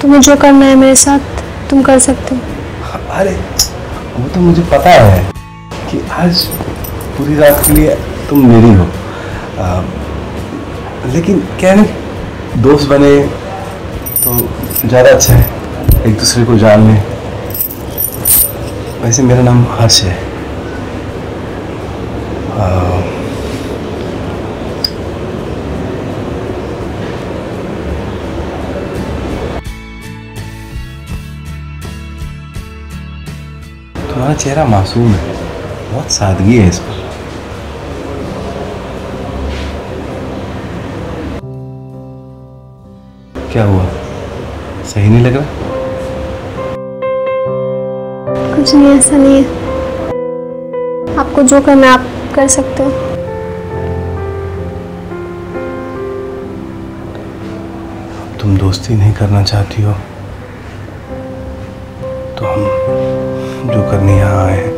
तुम्हें जो करना है मेरे साथ तुम कर सकते हो। अरे वो तो मुझे पता है कि आज पूरी रात के लिए तुम मेरी हो, लेकिन क्या नहीं दोस्त बने तो ज़्यादा अच्छा है, एक दूसरे को जान लें। वैसे मेरा नाम हर्ष है। तुम्हारा चेहरा मासूम है, बहुत सादगी है इस पर। क्या हुआ, सही नहीं लग रहा? कुछ नहीं, ऐसा नहीं है। आपको जो करना है आप कर सकते हो। तुम दोस्ती नहीं करना चाहती हो तो हम जो करने यहाँ आए हैं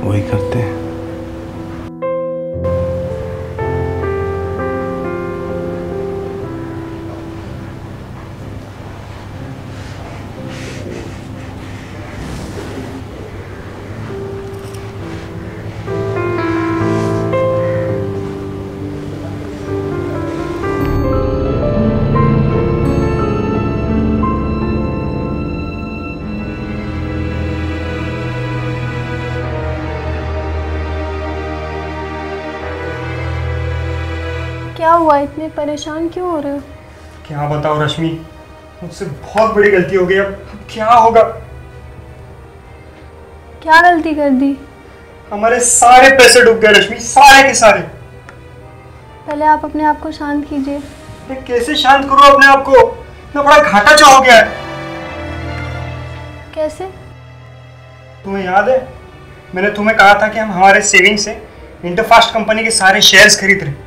वही करते हैं। क्या हुआ, इतने परेशान क्यों हो रहे हो? क्या बताओ रश्मि, मुझसे बहुत बड़ी गलती हो गई। अब क्या होगा? क्या गलती कर दी? हमारे सारे पैसे डूब गए रश्मि, सारे के सारे। पहले आप अपने आप को शांत कीजिए। मैं कैसे शांत करूं अपने आप को? इतना बड़ा घाटा जो हो गया है। कैसे? तुम्हें याद है मैंने तुम्हें कहा था कि हम हमारे सेविंग से इंटरफास्ट कंपनी के सारे शेयर्स खरीद रहे।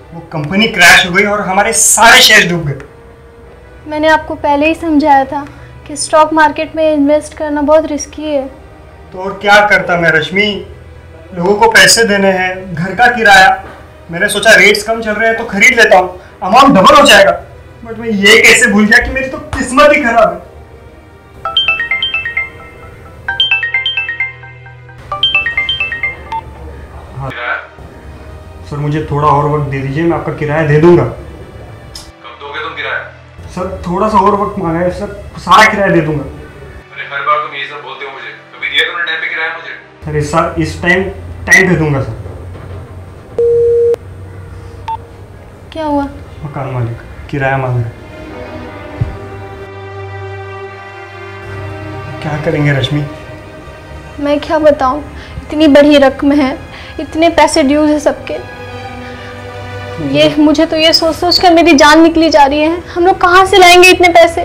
वो कंपनी क्रैश हो गई और हमारे सारे शेयर्स डूब गए। मैंने आपको पहले ही समझाया था कि स्टॉक मार्केट में इन्वेस्ट करना बहुत रिस्की है। तो और क्या करता मैं रश्मि, लोगों को पैसे देने हैं, घर का किराया। मैंने सोचा रेट्स कम चल रहे हैं तो खरीद लेता हूँ, अमाउंट डबल हो जाएगा। बट मैं ये कैसे भूल गया कि मेरी तो किस्मत ही खराब है। सर मुझे थोड़ा और वक्त दे दीजिए, मैं आपका किराया दे दूंगा। कब दोगे तुम किराया? सर थोड़ा सा और वक्त मांगा है सर, सारा किराया दे दूंगा। अरे हर बार तुम यही सब बोलते हो मुझे, कभी दिया तुमने टाइम पे किराया मुझे? सर इस टाइम पे दूंगा सर। क्या हुआ? मकान मालिक किराया मांग रहे। क्या करेंगे रश्मि? मैं क्या बताऊं, इतनी बड़ी रकम है, इतने पैसे ड्यूज है सबके। ये मुझे तो ये सोच सोच कर मेरी जान निकली जा रही है। हम लोग कहाँ से लाएंगे इतने पैसे?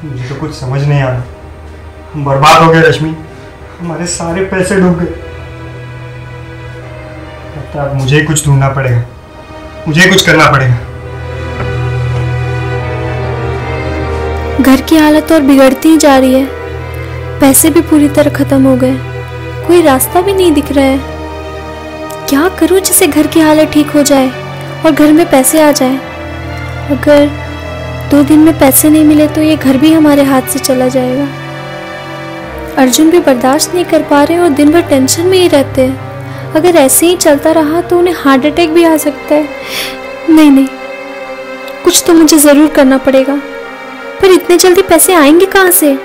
मुझे तो कुछ समझ नहीं आ रहा। हम बर्बाद हो गए रश्मि, हमारे सारे पैसे डूब गए। लगता है अब मुझे ही कुछ ढूंढना पड़ेगा, मुझे ही कुछ करना पड़ेगा। घर की हालत और बिगड़ती ही जा रही है, पैसे भी पूरी तरह खत्म हो गए, कोई रास्ता भी नहीं दिख रहा है। क्या करूं जिससे घर की हालत ठीक हो जाए और घर में पैसे आ जाए। अगर 2 दिन में पैसे नहीं मिले तो ये घर भी हमारे हाथ से चला जाएगा। अर्जुन भी बर्दाश्त नहीं कर पा रहे और दिन भर टेंशन में ही रहते हैं। अगर ऐसे ही चलता रहा तो उन्हें हार्ट अटैक भी आ सकता है। नहीं, कुछ तो मुझे जरूर करना पड़ेगा, पर इतने जल्दी पैसे आएंगे कहाँ से?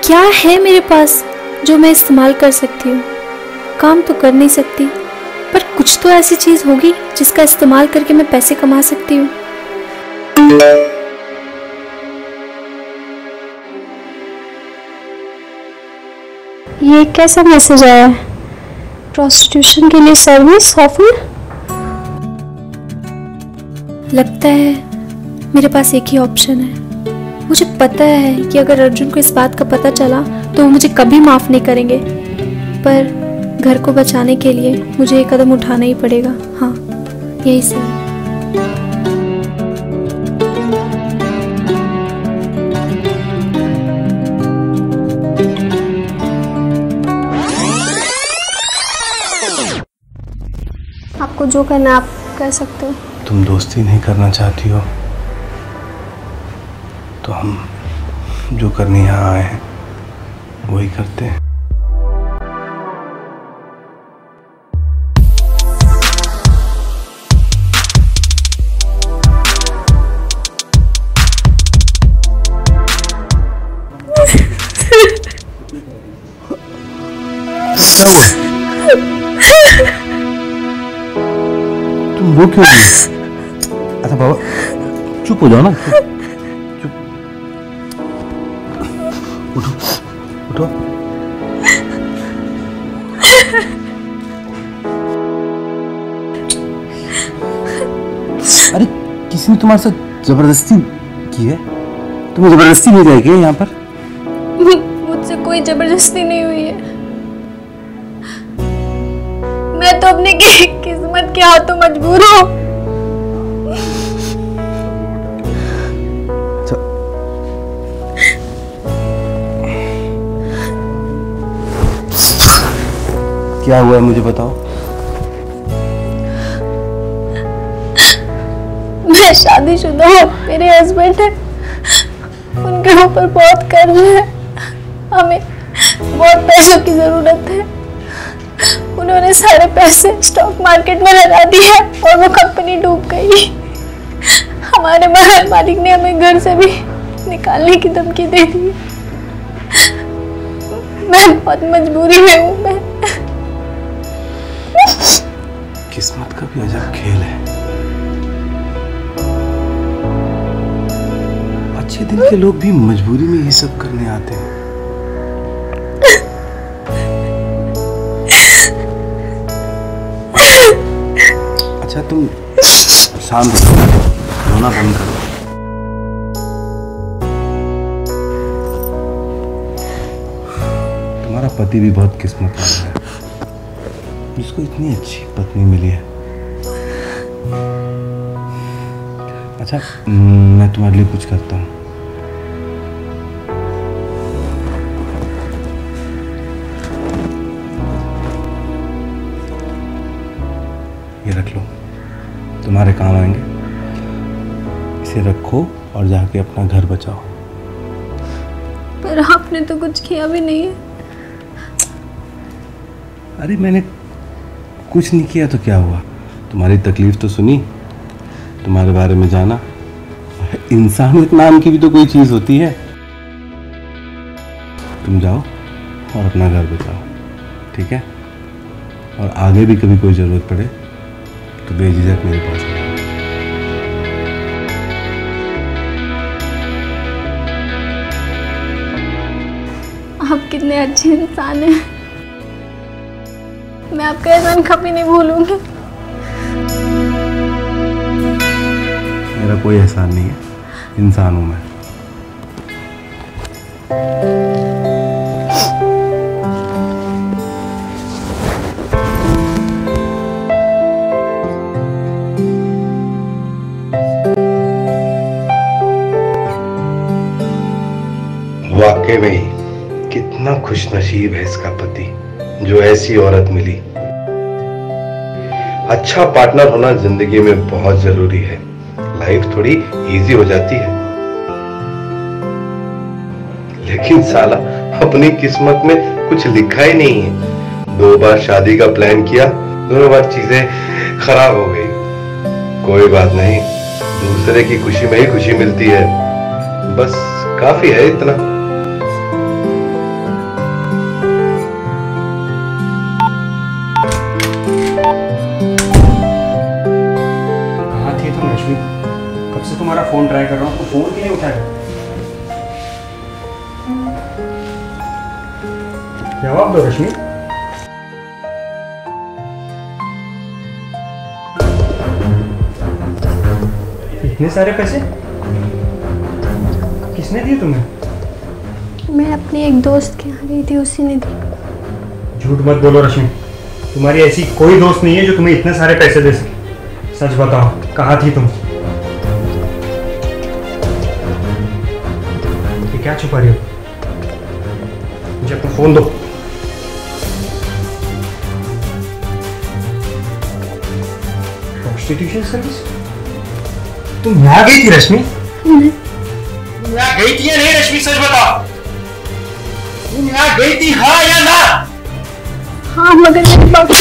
क्या है मेरे पास जो मैं इस्तेमाल कर सकती हूँ? काम तो कर नहीं सकती, पर कुछ तो ऐसी चीज होगी जिसका इस्तेमाल करके मैं पैसे कमा सकती हूँ। ये कैसा मैसेज आया है? प्रोस्टिट्यूशन के लिए सर्विस ऑफर। लगता है मेरे पास एक ही ऑप्शन है। मुझे पता है कि अगर अर्जुन को इस बात का पता चला तो वो मुझे कभी माफ नहीं करेंगे, पर घर को बचाने के लिए मुझे एक कदम उठाना ही पड़ेगा। हाँ, यही सही। आपको जो करना आप कर सकते हो। तुम दोस्ती नहीं करना चाहती हो तो हम जो करने यहाँ आए हैं वही करते हैं। तुम रो क्यों रही हो? अच्छा बाबा चुप हो जाओ ना, चुप। उठो उठो। अरे किसी ने तुम्हारे साथ जबरदस्ती की है? तुम्हें जबरदस्ती नहीं जाएगी यहाँ पर? मुझसे कोई जबरदस्ती नहीं हुई है। मैं तो अपनी किस्मत के हाथों मजबूर हूँ। क्या हुआ है मुझे बताओ। मैं शादीशुदा हूँ, मेरे हस्बैंड है, उनके ऊपर बहुत कर्ज है, हमें बहुत पैसों की जरूरत है। उन्होंने सारे पैसे स्टॉक मार्केट में लगा दिए और वो कंपनी डूब गई। हमारे मालिक ने हमें घर से भी निकालने की धमकी दे दी। मैं बहुत मजबूरी में हूँ। मैं किस्मत का भी अजब खेल है। अच्छे दिल के लोग भी मजबूरी में ये सब करने आते हैं। अच्छा तुम शांत हो, रोना बंद करो। तुम्हारा पति भी बहुत किस्मत वाला है, जिसको इतनी अच्छी पत्नी मिली है। अच्छा मैं तुम्हारे लिए कुछ करता हूँ। ये रख लो, तुम्हारे काम आएंगे। इसे रखो और जाके अपना घर बचाओ। पर आपने तो कुछ किया भी नहीं है। अरे मैंने कुछ नहीं किया तो क्या हुआ? तुम्हारी तकलीफ तो सुनी, तुम्हारे बारे में जाना। इंसानियत नाम की भी तो कोई चीज होती है। तुम जाओ और अपना घर बचाओ, ठीक है? और आगे भी कभी कोई जरूरत पड़े तो बेझिझक मेरे पास आ जाओ। आप कितने अच्छे इंसान हैं। मैं आपका एहसान कभी नहीं भूलूंगी। मेरा कोई एहसान नहीं है, इंसान हूं मैं। वाकई में ही कितना खुशनसीब है इसका पति, जो ऐसी औरत मिली। अच्छा पार्टनर होना जिंदगी में बहुत जरूरी है। लाइफ थोड़ी इजी हो जाती है। लेकिन साला अपनी किस्मत में कुछ लिखा ही नहीं है। 2 बार शादी का प्लान किया, दोनों बार चीजें खराब हो गई। कोई बात नहीं, दूसरे की खुशी में ही खुशी मिलती है। बस काफी है इतना। कब से तुम्हारा फोन ट्राई कर रहा हूँ, तो फोन क्यों नहीं उठाया? जवाब दो रश्मि। इतने सारे पैसे किसने दिए तुम्हें? मैं अपने एक दोस्त के यहाँ गई थी, उसी ने दी। झूठ मत बोलो रश्मि, तुम्हारी ऐसी कोई दोस्त नहीं है जो तुम्हें इतने सारे पैसे दे सके। सच बताओ, कहाँ थी तुम? क्या छुपा रही हो? मुझे अपना फोन दो। Prostitution service? तुम यहाँ गई थी रश्मि? तुम यहाँ गई थी या नहीं रश्मि, सच बताओ। तुम यहाँ गई थी, हाँ या ना? हाँ, मगर मेरी बात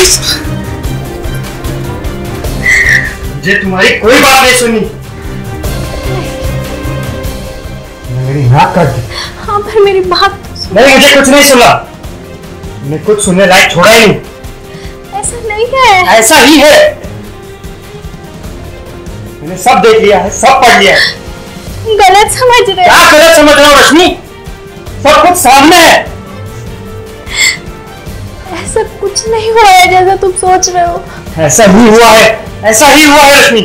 मुझे तुम्हारी कोई बात नहीं सुननी। मेरी नाक काट दी। हाँ, पर मेरी बात नहीं, मुझे कुछ नहीं सुना। तुमने कुछ सुनने लायक छोड़ा ही नहीं। ऐसा नहीं है। ऐसा ही है। मैंने सब देख लिया है, सब पढ़ लिया है। गलत समझ रहे क्या गलत समझ रहा हूँ रश्मि? सब कुछ सामने है। ऐसा कुछ नहीं हुआ है जैसा तुम सोच रहे हो। ऐसा ही हुआ है, ऐसा ही हुआ है रश्मि।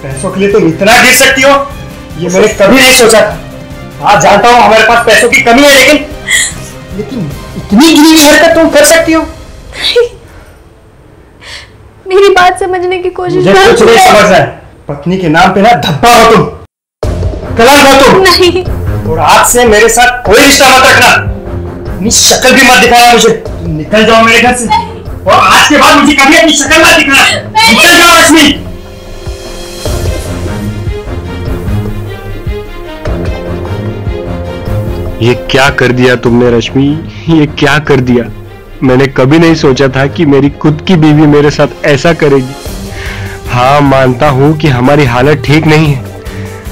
पैसों के लिए तुम इतना गिर सकती हो, ये मैंने कभी नहीं सोचा था। आज जानता हूँ हमारे पास पैसों की कमी है, लेकिन इतनी गिरी हुई हरकत तुम कर सकती हो? मेरी बात समझने की कोशिश मुझे कुछ नहीं समझना है। पत्नी के नाम पे ना धब्बा हो तुम, कलंक हो तुम। नहीं। और आज से मेरे साथ कोई रिश्ता मत रखना। अपनी शक्ल भी मत दिखाना मुझे। तुम निकल जाओ मेरे घर से। और आज के बाद मुझे कभी अपनी शक्ल मत दिखाना। निकल जाओ रश्मि। ये क्या कर दिया तुमने रश्मि, ये क्या कर दिया। मैंने कभी नहीं सोचा था कि मेरी खुद की बीवी मेरे साथ ऐसा करेगी। हाँ, मानता हूं कि हमारी हालत ठीक नहीं है,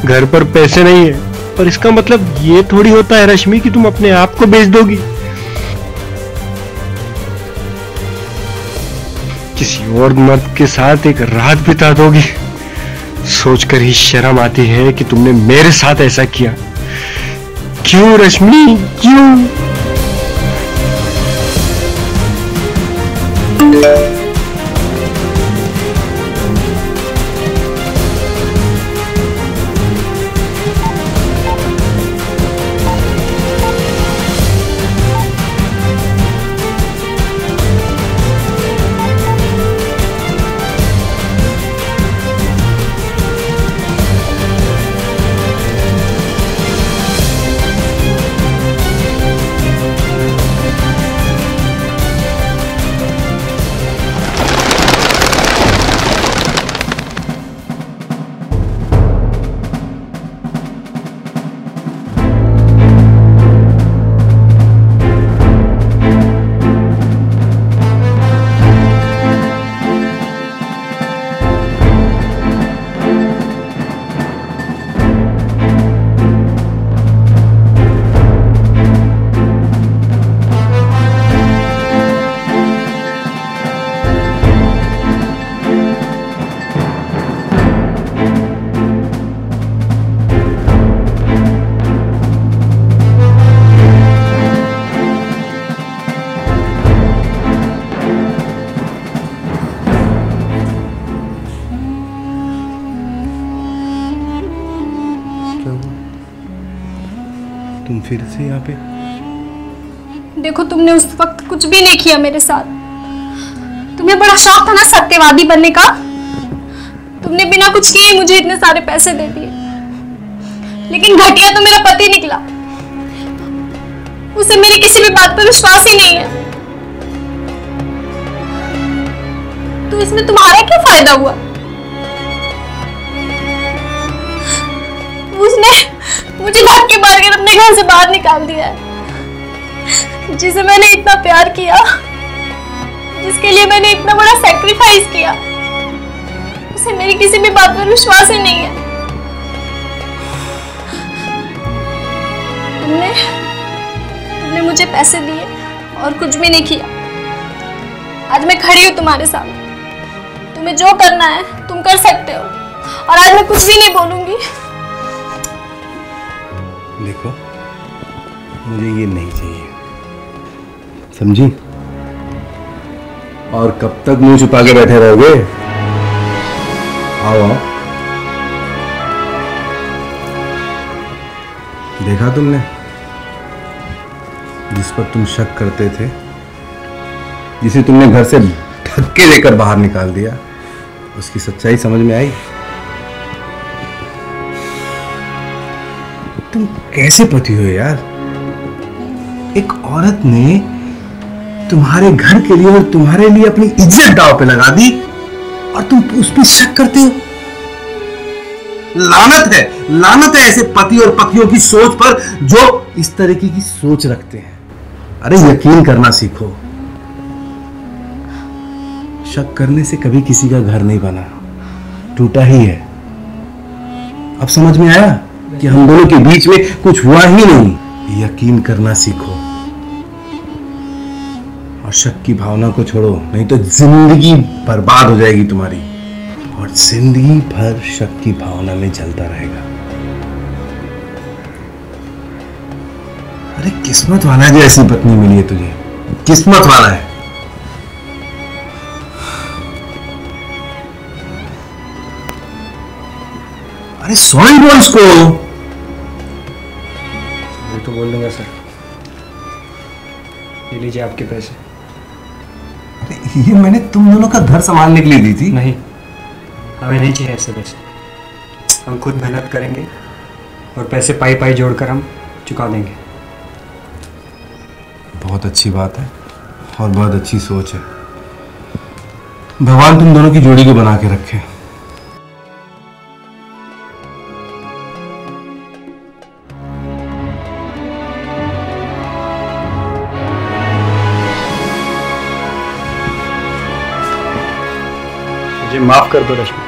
घर पर पैसे नहीं है, पर इसका मतलब ये थोड़ी होता है रश्मि कि तुम अपने आप को बेच दोगी, किसी और मर्द के साथ एक रात बिता दोगी। सोचकर ही शर्म आती है कि तुमने मेरे साथ ऐसा किया। क्यों रश्मि, क्यों? तुम फिर से यहाँ पे? देखो, तुमने उस वक्त कुछ भी नहीं किया मेरे साथ। तुम्हें बड़ा शौक था ना सत्यवादी बनने का। तुमने बिना कुछ किए ही मुझे इतने सारे पैसे दे दिए, लेकिन घटिया तो मेरा पति निकला। उसे मेरी किसी भी बात पर विश्वास ही नहीं है। तो इसमें तुम्हारा क्या फायदा हुआ? उसने मुझे धक्के मारकर अपने घर से बाहर निकाल दिया है, जिसे मैंने इतना प्यार किया, जिसके लिए मैंने इतना बड़ा सैक्रिफाइस किया। उसे मेरी किसी भी बात पर विश्वास ही नहीं है। तुमने मुझे पैसे दिए और कुछ भी नहीं किया। आज मैं खड़ी हूँ तुम्हारे सामने। तुम्हें जो करना है तुम कर सकते हो, और आज मैं कुछ भी नहीं बोलूंगी। देखो, मुझे ये नहीं चाहिए, समझी? और कब तक मुंह छुपा के बैठे रहोगे? आओ आओ। देखा तुमने, जिस पर तुम शक करते थे, जिसे तुमने घर से धक्के देकर बाहर निकाल दिया, उसकी सच्चाई समझ में आई? तुम कैसे पति हो यार? एक औरत ने तुम्हारे घर के लिए और तुम्हारे लिए अपनी इज्जत दांव पे लगा दी, और तुम उस पर शक करते हो? लानत है ऐसे पति और पत्नियों की सोच पर जो इस तरीके की सोच रखते हैं। अरे यकीन करना सीखो। शक करने से कभी किसी का घर नहीं बना, टूटा ही है। अब समझ में आया कि हम दोनों के बीच में कुछ हुआ ही नहीं। यकीन करना सीखो और शक की भावना को छोड़ो, नहीं तो जिंदगी बर्बाद हो जाएगी तुम्हारी और जिंदगी भर शक की भावना में जलता रहेगा। अरे किस्मत वाला है जो ऐसी पत्नी मिली है तुझे, किस्मत वाला है। अरे सॉरी बोल इसको। मैं तो बोल दूंगा सर। ये लीजिए आपके पैसे। अरे ये मैंने तुम दोनों का घर संभालने के लिए दी थी। नहीं, हमें नहीं चाहिए ऐसे पैसे। हम खुद मेहनत करेंगे और पैसे पाई पाई जोड़कर हम चुका देंगे। बहुत अच्छी बात है और बहुत अच्छी सोच है। भगवान तुम दोनों की जोड़ी को बना के रखे। मुझे माफ कर दो रश्मि।